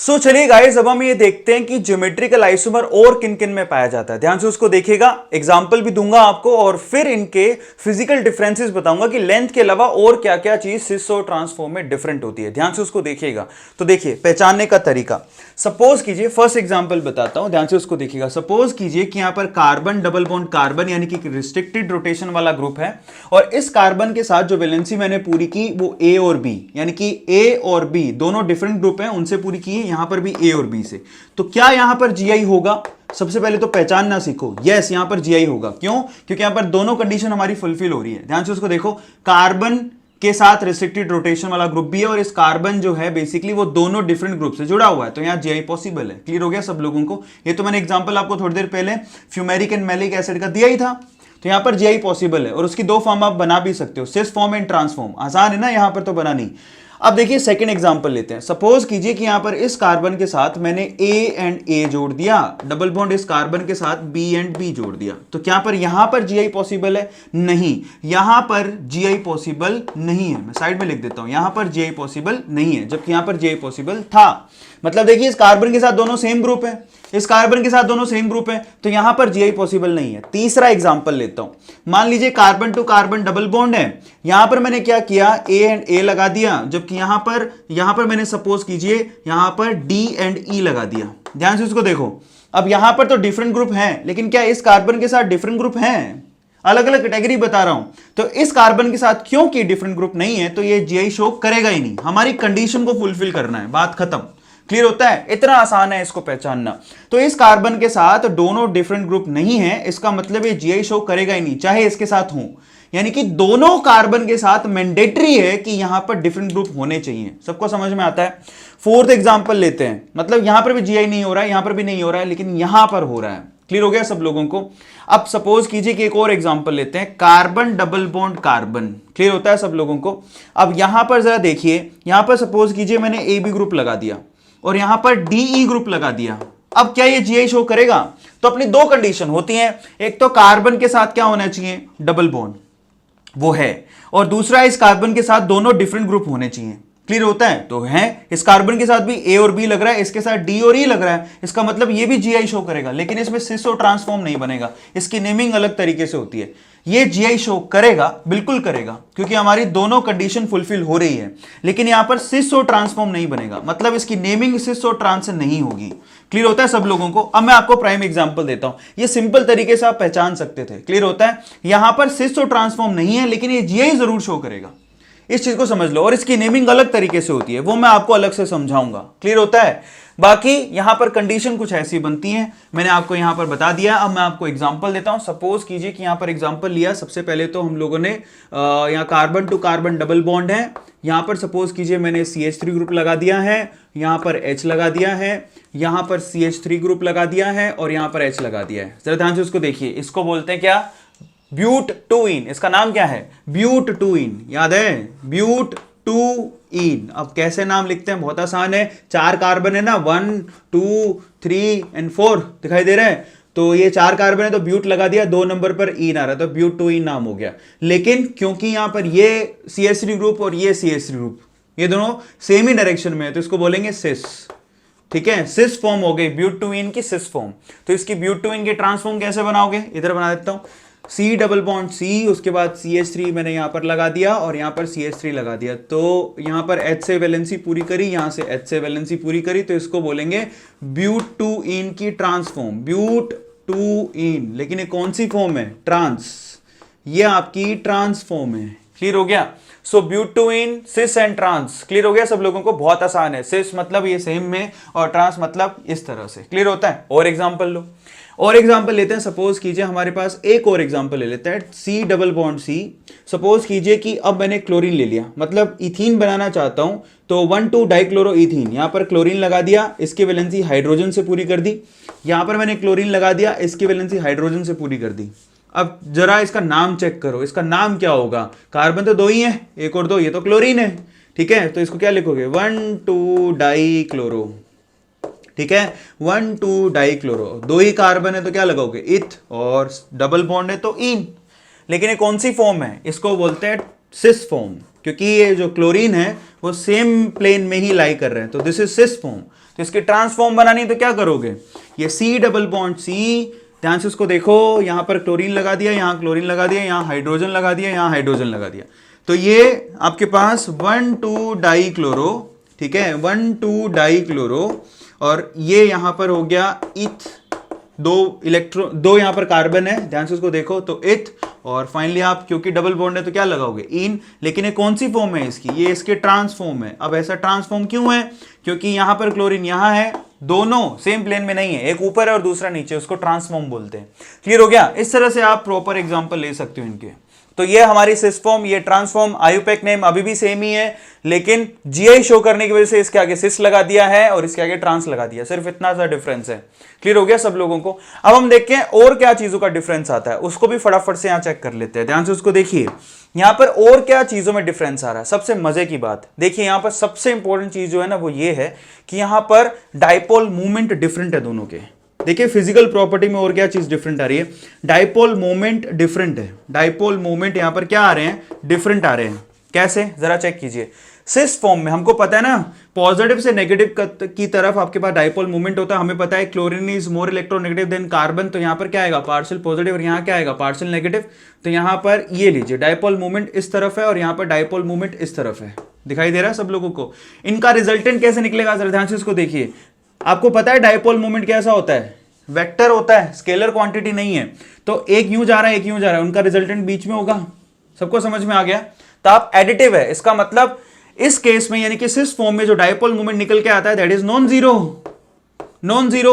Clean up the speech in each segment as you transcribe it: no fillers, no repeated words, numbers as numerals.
चलिए गाइस, अब हम ये देखते हैं कि ज्योमेट्रिकल आइसोमर और किन किन में पाया जाता है। ध्यान से उसको देखिएगा, एग्जाम्पल भी दूंगा आपको और फिर इनके फिजिकल डिफरेंसेस बताऊंगा कि लेंथ के अलावा और क्या क्या चीज सिस और ट्रांसफॉर्म में डिफरेंट होती है। ध्यान से उसको देखिएगा। तो देखिए पहचानने का तरीका, सपोज कीजिए, फर्स्ट एग्जाम्पल बताता हूं, ध्यान से उसको देखिएगा। सपोज कीजिए कि यहां पर कार्बन डबल बॉन्ड कार्बन यानी कि रिस्ट्रिक्टेड रोटेशन वाला ग्रुप है और इस कार्बन के साथ जो वैलेंसी मैंने पूरी की वो ए और बी, यानी कि ए और बी दोनों डिफरेंट ग्रुप हैं, उनसे पूरी की है, यहां पर भी ए और बी से। तो क्या यहां पर जीआई होगा? सबसे पहले तो पहचानना सीखो। यस, यहां पर जीआई होगा। क्यों? क्योंकि यहां पर दोनों कंडीशन हमारी फुलफिल हो रही है। ध्यान से उसको देखो, कार्बन के साथ रिस्ट्रिक्टेड रोटेशन वाला ग्रुप भी है और इस कार्बन जो है बेसिकली वो दोनों डिफरेंट ग्रुप से जुड़ा हुआ है, तो यहां जीआई पॉसिबल है। क्लियर हो गया सब लोगों को? ये तो मैंने एग्जांपल आपको थोड़ी देर पहले फ्यूमेरिक एंड मैलिक एसिड का दिया ही था। तो यहां पर जीआई पॉसिबल है और उसकी दो फॉर्म आप बना भी सकते हो, सिस फॉर्म एंड ट्रांसफॉर्म। आसान है ना, यहां पर तो बना नहीं। अब देखिए सेकंड एग्जांपल लेते हैं। सपोज कीजिए कि यहां पर इस कार्बन के साथ मैंने ए एंड ए जोड़ दिया, डबल बॉन्ड इस कार्बन के साथ बी एंड बी जोड़ दिया। तो क्या पर यहां पर जीआई पॉसिबल है? नहीं, यहां पर जीआई पॉसिबल नहीं है। मैं साइड में लिख देता हूं, यहां पर जीआई पॉसिबल नहीं है, जबकि यहां पर जीआई पॉसिबल था। मतलब देखिए इस कार्बन के साथ दोनों सेम ग्रुप है, इस कार्बन के साथ दोनों सेम ग्रुप है, तो यहां पर जीआई पॉसिबल नहीं है। तीसरा एग्जांपल लेता हूं। मान लीजिए carbon to carbon double bond है, यहां पर मैंने क्या किया, ए एंड ए लगा दिया, जबकि यहां पर मैंने सपोज कीजिए यहां पर डी एंड ई लगा दिया। ध्यान से उसको देखो। अब यहां पर तो डिफरेंट ग्रुप हैं, लेकिन क्या इस कार्बन के साथ डिफरेंट ग्रुप हैं? अलग अलग कैटेगरी बता रहा हूं। तो इस कार्बन के साथ क्योंकि डिफरेंट ग्रुप नहीं है तो ये जीआई शो करेगा ही नहीं। हमारी कंडीशन को फुलफिल करना है, बात खत्म। क्लियर होता है? इतना आसान है इसको पहचानना। तो इस कार्बन के साथ दोनों डिफरेंट ग्रुप नहीं है, इसका मतलब ये जीआई शो करेगा ही नहीं, चाहे इसके साथ हो। यानी कि दोनों कार्बन के साथ मैंडेटरी है कि यहां पर डिफरेंट ग्रुप होने चाहिए। सबको समझ में आता है? फोर्थ एग्जांपल लेते हैं। मतलब यहां पर भी जीआई नहीं हो रहा है, यहां पर भी नहीं हो रहा है, लेकिन यहां पर हो रहा है। क्लियर हो गया सब लोगों को? अब सपोज कीजिए कि एक और एग्जांपल लेते हैं, carbon double bond carbon. Clear होता है सब लोगों को? अब यहां पर जरा देखिए, यहां पर सपोज कीजिए मैंने ए बी ग्रुप लगा दिया और यहां पर डीई ग्रुप लगा दिया। अब क्या ये जीआई शो करेगा? तो अपनी दो कंडीशन होती हैं, एक तो कार्बन के साथ क्या होना चाहिए, डबल बॉन्ड, वो है, और दूसरा इस कार्बन के साथ दोनों डिफरेंट ग्रुप होने चाहिए। क्लियर होता है? तो है, इस कार्बन के साथ भी ए और बी लग रहा है, इसके साथ डी और ई लग रहा है, इसका मतलब ये भी जीआई शो करेगा, लेकिन इसमें सिस और ट्रांसफॉर्म नहीं बनेगा। इसकी नेमिंग अलग तरीके से होती है। ये जीआई शो करेगा, बिल्कुल करेगा, क्योंकि हमारी दोनों कंडीशन फुलफिल हो रही है, लेकिन यहां पर सिस और ट्रांसफॉर्म नहीं बनेगा, मतलब इसकी नेमिंग सिस और ट्रांस से नहीं होगी। क्लियर होता है सब लोगों को? अब मैं आपको प्राइम एग्जांपल देता हूं, ये सिंपल तरीके से आप पहचान सकते थे। क्लियर होता है? यहां पर सिस और ट्रांसफॉर्म नहीं है, लेकिन ये जीआई जरूर शो करेगा। इस चीज को समझ लो, और इसकी नेमिंग अलग तरीके से होती है, वो मैं आपको अलग से समझाऊंगा। क्लियर होता है? बाकी यहां पर कंडीशन कुछ ऐसी बनती है, मैंने आपको यहां पर बता दिया। अब मैं आपको एग्जांपल देता हूं। सपोज कीजिए कि यहां पर एग्जांपल लिया, सबसे पहले तो हम लोगों ने यहां carbon to carbon double bond है, यहां पर सपोज कीजिए मैंने CH3 ग्रुप लगा दिया है, यहां पर H लगा दिया है, यहां पर CH3 ग्रुप लगा दिया है और यहां पर H लगा दिया है। जरा ध्यान से उसको देखिए, इसको बोलते हैं क्या, ब्यूट टू इन। इसका नाम क्या है, ब्यूट टू इन। याद है, ब्यूट टू इन। अब कैसे नाम लिखते हैं, बहुत आसान है। 4 कार्बन है ना, 1 2 3 एंड 4 दिखाई दे रहे हैं, तो ये 4 कार्बन है तो ब्यूट लगा दिया, 2 नंबर पर इन आ रहा, तो ब्यूट टू इन नाम हो गया। लेकिन क्योंकि यहां पर ये CH3 ग्रुप और ये CH3 ग्रुप ये दोनों सेम ही डायरेक्शन में है, तो इसको बोलेंगे सिस। ठीक है, सिस फॉर्म हो गई, ब्यूट टू इन की सिस फॉर्म। तो इसकी ब्यूट टू इन की ट्रांसफॉर्म कैसे बनाओगे, इधर बना देता हूं, C डबल बॉन्ड C, उसके बाद CH3 मैंने यहां पर लगा दिया और यहां पर CH3 लगा दिया, तो यहां पर H से वैलेंसी पूरी करी, यहां से H से वैलेंसी पूरी करी, तो इसको बोलेंगे ब्यूट टू इन की ट्रांसफॉर्म, ब्यूट टू इन। लेकिन ये कौन सी फॉर्म है, ट्रांस, ये आपकी ट्रांसफॉर्म है। क्लियर हो गया? So but two ene, cis and trans. Clear हो गया सब लोगों को? बहुत आसान है। सिस मतलब ये सेम में और ट्रांस मतलब इस तरह से। क्लियर होता है? और एग्जांपल लो, और एग्जांपल लेते हैं। सपोज कीजिए हमारे पास एक और एग्जांपल ले लेते हैं, C double bond C। Suppose कीजिए कि अब मैंने क्लोरीन ले लिया, मतलब इथीन बनाना चाहता हूं, तो 1,2 डाइक्लोरो इथीन, यहां पर क्लोरीन लगा दिया, इसकी वैलेंसी हाइड्रोजन से पूरी कर दी। यहां पर मैंने क्लोरीन लगा दिया, इसकी वैलेंसी हाइड्रोजन से पूरी कर दी। अब जरा इसका नाम चेक करो, इसका नाम क्या होगा? कार्बन तो 2 ही है, एक और 2, ये तो क्लोरीन है। ठीक है, तो इसको क्या लिखोगे, 1,2 डाइक्लोरो। ठीक है, 1,2 डाइक्लोरो, 2 ही कार्बन है तो क्या लगाओगे, इथ, और डबल बॉन्ड है तो इन। लेकिन ये कौन सी फॉर्म है, इसको बोलते हैं सिस फॉर्म, क्योंकि ये जो क्लोरीन है वो सेम प्लेन में ही लाई कर रहे हैं, तो दिस इज सिस फॉर्म। तो इसकी ट्रांसफॉर्म बनानी तो क्या करोगे, ये C डबल बॉन्ड C, ध्यान से उसको देखो, यहां पर क्लोरीन लगा दिया, यहां क्लोरीन लगा दिया, यहां हाइड्रोजन लगा दिया, यहां हाइड्रोजन लगा दिया, तो ये आपके पास 1,2 डाई क्लोरो, ठीक है, 1,2 डाई क्लोरो, और ये यहां पर हो गया इथ, दो यहां पर कार्बन है, ध्यान से उसको देखो, तो इथ, और फाइनली आप क्योंकि डबल बॉन्ड है तो क्या लगाओगे, इन, लेकिन ये कौन सी फॉर्म है इसकी, ये इसके ट्रांसफॉर्म है। अब ऐसा ट्रांसफॉर्म क्यों है, क्योंकि यहां पर क्लोरीन यहां है, दोनों सेम प्लेन में नहीं है, एक ऊपर है और दूसरा नीचे, उसको ट्रांसफॉर्म बोलते हैं। क्लियर हो गया, इस तरह से आप प्रॉपर एग्जांपल ले सकते हो इनके। तो ये हमारी सिस फॉर्म, ये ट्रांसफॉर्म, आयुपेक नेम अभी भी सेम ही है, लेकिन जीआई शो करने की वजह से इसके आगे सिस लगा दिया है और इसके आगे ट्रांस लगा दिया, सिर्फ इतना सा डिफरेंस है। क्लियर हो गया सब लोगों को। अब हम देखते हैं और क्या चीजों का डिफरेंस आता है, उसको भी फटाफट से यहां चेक कर लेते हैं, ध्यान से उसको देखिए, यहां पर और क्या चीजों में डिफरेंस आ रहा है। सबसे मजे की बात देखिए, यहां पर सबसे इंपॉर्टेंट चीज जो है ना वो ये है कि यहां पर डाइपोल मूवमेंट डिफरेंट है दोनों के। देखिए फिजिकल प्रॉपर्टी में और क्या चीज डिफरेंट आ रही है, डाइपोल मोमेंट डिफरेंट है, डाइपोल मोमेंट यहां पर क्या आ रहे हैं, डिफरेंट आ रहे हैं। कैसे, जरा चेक कीजिए। सिस फॉर्म में हमको पता है ना, पॉजिटिव से नेगेटिव की तरफ आपके पास डाइपोल मूवमेंट होता है, हमें पता है chlorine is more electronegative than carbon, तो यहां पर क्या आएगा, पार्शियल पॉजिटिव, और यहां क्या आएगा, पार्शियल नेगेटिव। तो यहां पर ये लीजिए, डाइपोल मूवमेंट इस तरफ है और यहां पर डाइपोल मूवमेंट इस तरफ है, दिखाई दे रहा है सब लोगों को। इनका रिजल्टेंट कैसे निकलेगा, जरा ध्यान से इसको देखिए। आपको पता है डाइपोल मूवमेंट कैसा होता है, वेक्टर होता है, स्केलर क्वांटिटी नहीं है, तो एक यूं जा रहा है, एक यूं जा रहा है, उनका रिजल्टेंट बीच में होगा। सबको समझ में आ गया। तो आप एडिटिव है, इसका मतलब इस केस में यानी कि सिस फॉर्म में जो डाइपोल मूवमेंट निकल के आता है that is non zero, non zero.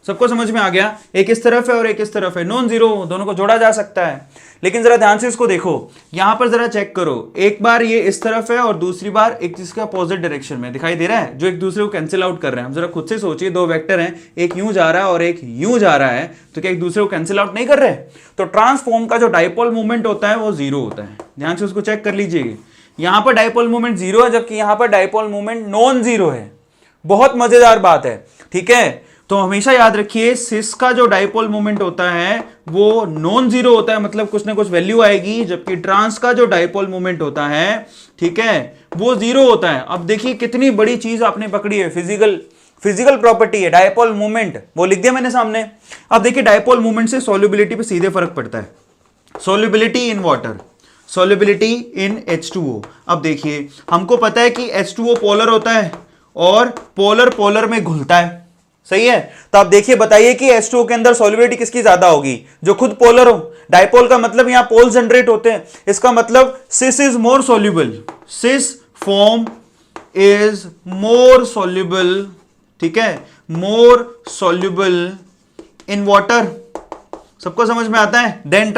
सबको समझ में आ गया, एक इस तरफ है और एक इस तरफ है, नॉन जीरो, दोनों को जोड़ा जा सकता है। लेकिन जरा ध्यान से इसको देखो, यहां पर जरा चेक करो, एक बार ये इस तरफ है और दूसरी बार एक इसका अपोजिट डायरेक्शन में दिखाई दे रहा है, जो एक दूसरे को कैंसिल आउट कर रहे हैं। हम जरा खुद से सोचिए, दो वेक्टर हैं, एक यूं जा रहा है और एक यूं जा रहा है, तो क्या एक दूसरे को कैंसिल आउट नहीं कर रहे? तो ट्रांसफॉर्म का जो डाइपोल मूवमेंट होता है वो जीरो होता है, ध्यान से उसको चेक कर लीजिए। यहां पर डाइपोल मूवमेंट जीरो है, जबकि यहां पर डाइपोल मूवमेंट नॉन जीरो है। बहुत मजेदार बात है, ठीक है। तो हमेशा याद रखिए, सिस का जो डाइपोल मूवमेंट होता है वो नॉन जीरो होता है, मतलब कुछ ना कुछ वैल्यू आएगी, जबकि ट्रांस का जो डाइपोल मूवमेंट होता है, ठीक है, वो जीरो होता है। अब देखिए कितनी बड़ी चीज आपने पकड़ी है, फिजिकल प्रॉपर्टी है डाइपोल मूवमेंट, वो लिख दिया मैंने सामने। अब देखिए डाइपोल मूवमेंट से सॉल्युबिलिटी पे सीधे फर्क पड़ता है। Solubility in water, solubility in H2O। अब देखिए हमको पता है कि H2O पोलर होता है और पोलर पोलर में घुलता है, सही है। तो आप देखिए, बताइए कि H2O के अंदर सॉल्युबिलिटी किसकी ज्यादा होगी, जो खुद पोलर हो। डाइपोल का मतलब यहां पोल जनरेट होते हैं, इसका मतलब cis is more soluble, cis form is more soluble, ठीक है, मोर सॉल्युबल इन वाटर। सबको समझ में आता है। देन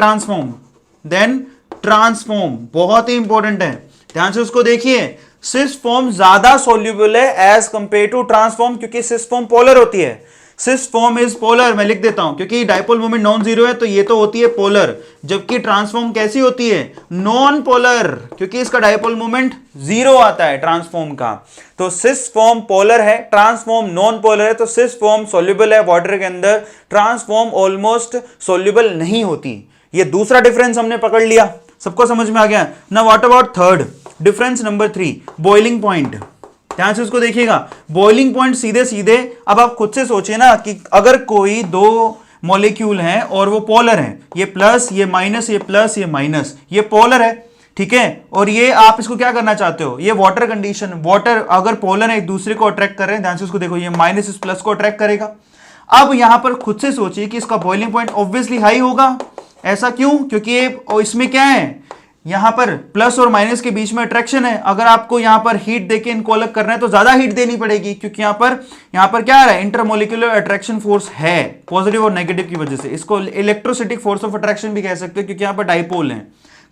ट्रांसफॉर्म बहुत ही इंपॉर्टेंट है, ध्यान से उसको देखिए। सिस फॉर्म ज्यादा सॉल्युबल है एज कंपेयर टू ट्रांसफॉर्म, क्योंकि सिस फॉर्म पोलर होती है। सिस फॉर्म इज पोलर, मैं लिख देता हूं, क्योंकि डाइपोल मोमेंट नॉन जीरो है तो ये तो होती है पोलर, जबकि ट्रांसफॉर्म कैसी होती है, नॉन पोलर, क्योंकि इसका डाइपोल मोमेंट जीरो आता है ट्रांसफॉर्म का। तो सिस फॉर्म पोलर है, ट्रांसफॉर्म नॉन पोलर है। तो सिस फॉर्म सॉल्युबल है वाटर के अंदर, ट्रांसफॉर्म ऑलमोस्ट सॉल्युबल नहीं होती। ये दूसरा डिफरेंस हमने पकड़ लिया, सबको समझ में आ गया ना। What about third difference number 3, boiling point. ध्यान से उसको देखिएगा, बॉइलिंग पॉइंट सीधे सीधे। अब आप खुद से सोचिए ना कि अगर कोई दो मॉलिक्यूल हैं और वो पोलर हैं, ये प्लस ये माइनस, ये प्लस ये माइनस, ये पोलर है, ठीक है, और ये आप इसको क्या करना चाहते हो, ये वाटर कंडीशन, वाटर अगर पोलर है एक दूसरे को अट्रैक्ट कर रहे हैं, ध्यान से उसको देखो, ये माइनस इस प्लस को अट्रैक्ट करेगा। अब यहां पर खुद से सोचिए कि इसका बॉइलिंग पॉइंट ऑब्वियसली हाई होगा। ऐसा क्यों, क्योंकि ये इसमें क्या है, यहां पर प्लस और माइनस के बीच में अट्रैक्शन है। अगर आपको यहां पर हीट देके इनको अलग करना है तो ज्यादा हीट देनी पड़ेगी, क्योंकि यहां पर क्या आ रहा है, इंटरमोलिकुलर अट्रैक्शन फोर्स है, पॉजिटिव और नेगेटिव की वजह से। इसको इलेक्ट्रोस्टैटिक फोर्स ऑफ अट्रैक्शन भी कह सकते हो, क्योंकि यहां पर डाइपोल है।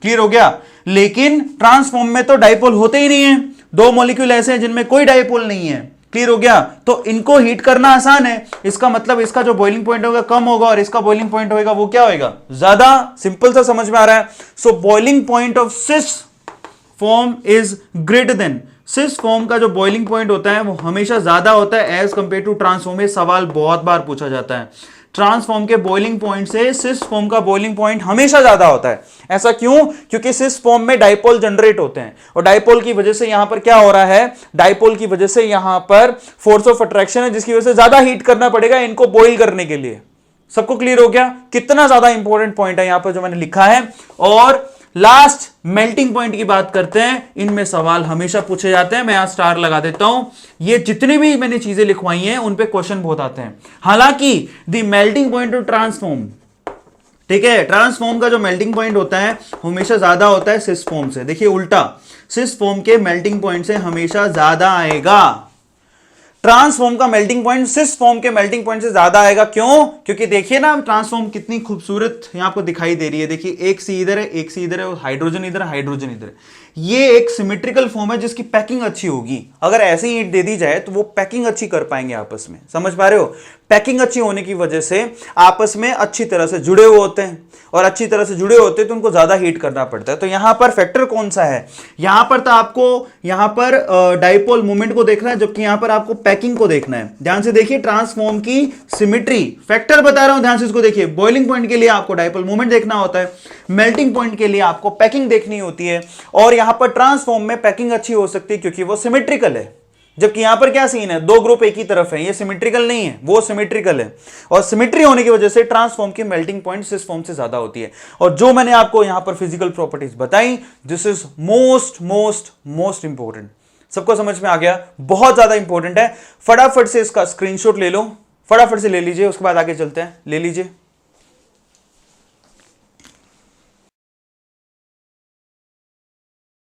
क्लियर हो गया। लेकिन ट्रांसफॉर्म में तो डाइपोल होते ही नहीं है, दो मॉलिक्यूल ऐसे हैं जिनमें कोई डाइपोल नहीं है। क्लियर हो गया। तो इनको हीट करना आसान है, इसका मतलब इसका जो बॉइलिंग पॉइंट होगा कम होगा और इसका बॉइलिंग पॉइंट होगा वो क्या होगा, ज्यादा। सिंपल सा समझ में आ रहा है। So boiling point of cis form is greater than, cis form का जो बॉइलिंग पॉइंट होता है वो हमेशा ज्यादा होता है एज कंपेयर टू ट्रांसफॉर्म। सवाल बहुत बार पूछा जाता है, ट्रांसफॉर्म के बॉइलिंग पॉइंट से सिस फॉर्म का बॉइलिंग पॉइंट हमेशा ज्यादा होता है। ऐसा क्यों? क्योंकि सिस फॉर्म में डाइपोल जनरेट होते हैं और डाइपोल की वजह से यहां पर क्या हो रहा है, डाइपोल की वजह से यहां पर फोर्स ऑफ अट्रैक्शन है, जिसकी वजह से ज्यादा हीट करना पड़ेगा इनको बॉइल करने के लिए। सबको क्लियर हो गया? कितना ज्यादा इंपॉर्टेंट पॉइंट है यहां पर जो मैंने लिखा है। और लास्ट मेल्टिंग पॉइंट की बात करते हैं, इनमें सवाल हमेशा पूछे जाते हैं, मैं यहां स्टार लगा देता हूं। ये जितनी भी मैंने चीजें लिखवाई हैं उन पे क्वेश्चन बहुत आते हैं। हालांकि the melting point of transform, ठीक है, ट्रांसफॉर्म का जो मेल्टिंग पॉइंट होता है हमेशा ज्यादा होता है सिस फॉर्म से। देखिए उल्टा, सिस फॉर्म के मेल्टिंग पॉइंट से हमेशा ज्यादा आएगा। ट्रांसफॉर्म का मेल्टिंग पॉइंट सिस फॉर्म के मेल्टिंग पॉइंट से ज्यादा आएगा। क्यों? क्योंकि देखिए ना ट्रांसफॉर्म कितनी खूबसूरत यहां आपको दिखाई दे रही है। देखिए एक सी इधर है, एक सी इधर है, और हाइड्रोजन इधर, हाइड्रोजन इधर है। ये एक सिमेट्रिकल फॉर्म है जिसकी पैकिंग अच्छी होगी। अगर ऐसे ही ईंट दे दी जाए तो वो पैकिंग अच्छी कर पाएंगे आपस में। समझ पा रहे हो? पैकिंग अच्छी होने की वजह से आपस में अच्छी तरह से जुड़े हुए होते हैं, और अच्छी तरह से जुड़े होते हैं तो उनको ज्यादा हीट करना पड़ता है। तो यहां पर फैक्टर कौन सा है? यहां पर तो आपको यहां पर डाइपोल मूवमेंट को देखना है, जबकि यहां पर आपको पैकिंग को देखना है। ध्यान से देखिए, ट्रांसफॉर्म की सिमेट्री फैक्टर बता रहा हूं, ध्यान से इसको देखिए। बॉइलिंग पॉइंट के लिए आपको डाइपोल मूवमेंट देखना होता है, मेल्टिंग पॉइंट के लिए आपको पैकिंग देखनी होती है। और यहां पर ट्रांसफॉर्म में पैकिंग अच्छी हो सकती है क्योंकि वो सिमेट्रिकल है, जबकि यहां पर क्या सीन है, दो ग्रुप एक ही तरफ है, ये सिमेट्रिकल नहीं है, वो सिमेट्रिकल है। और सिमेट्री होने की वजह से ट्रांसफॉर्म की मेल्टिंग पॉइंट सिस फॉर्म से ज्यादा होती है। और जो मैंने आपको यहां पर फिजिकल प्रॉपर्टीज बताई, this is most most most important. सबको समझ में आ गया? बहुत ज्यादा इंपॉर्टेंट है। फटाफट से इसका स्क्रीनशॉट ले लो, फटाफट से ले लीजिए, उसके बाद आगे चलते हैं। ले लीजिए।